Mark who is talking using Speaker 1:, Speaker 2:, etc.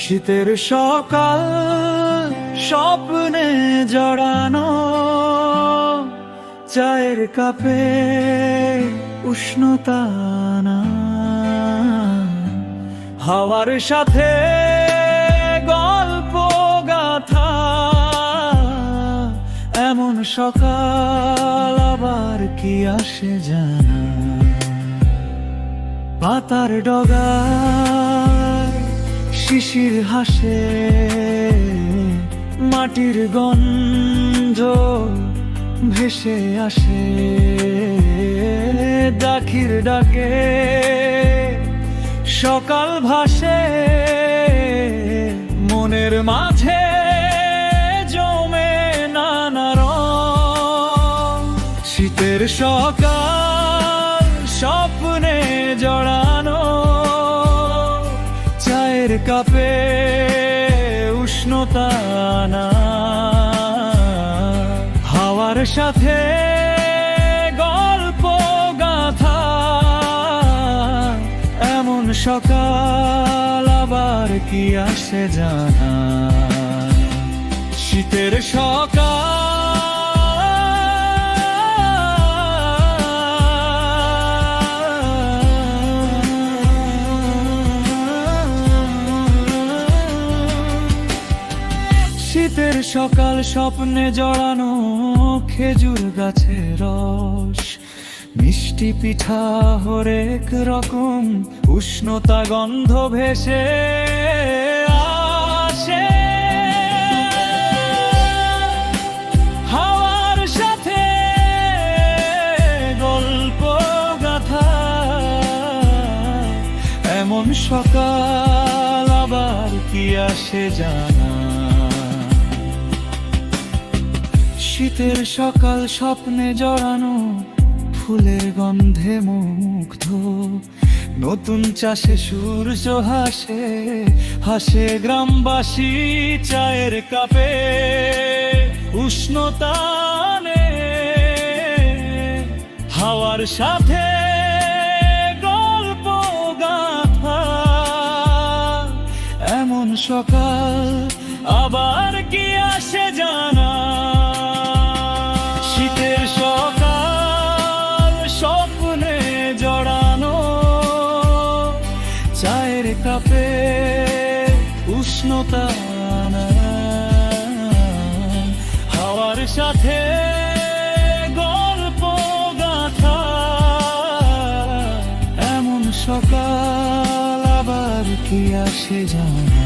Speaker 1: শীতের সকাল স্বপ্নে জড়ানো, চায়ের কাপে উষ্ণতা না, হাওয়ার সাথে গল্প গাথা। এমন সকাল আবার কি আসে জানা, পাতার ডগায় শিশির হাসে, মাটির গন্ধ ভেসে আসে, দাখির ডাকে সকাল ভাসে, মনের মাঝে জমে নানা রং। শীতের সকাল স্বপ্নে জড়ানো, চায়ের কাপে উষ্ণতা না, হাওয়ার সাথে গল্প গাথা। এমন সকাল আবার কি আসে জানা, শীতের সকাল। শীতের সকাল স্বপ্নে জড়ানো, খেজুর গাছের রস, মিষ্টি পিঠা হরেক রকম, উষ্ণতা গন্ধ ভেসে আসে, হাওয়ার সাথে গল্প গাথা। এমন সকাল আবার কি আসে জানা, শীতের সকাল স্বপ্নে জড়ানো, ফুলের গন্ধে মুগ্ধ, নতুন চাষে সূর্য হাসে, হাসে গ্রামবাসী চায়ের কাপে উষ্ণতা আনে, হাওয়ার সাথে গল্প গাথা। এমন সকাল আবার কি আসে জানা, শীতের সকাল স্বপ্নে জড়ানো, চায়ের কাপে উষ্ণতা না, হাওয়ার সাথে গল্প গাথা। এমন সকাল আবার কি আসে জানা।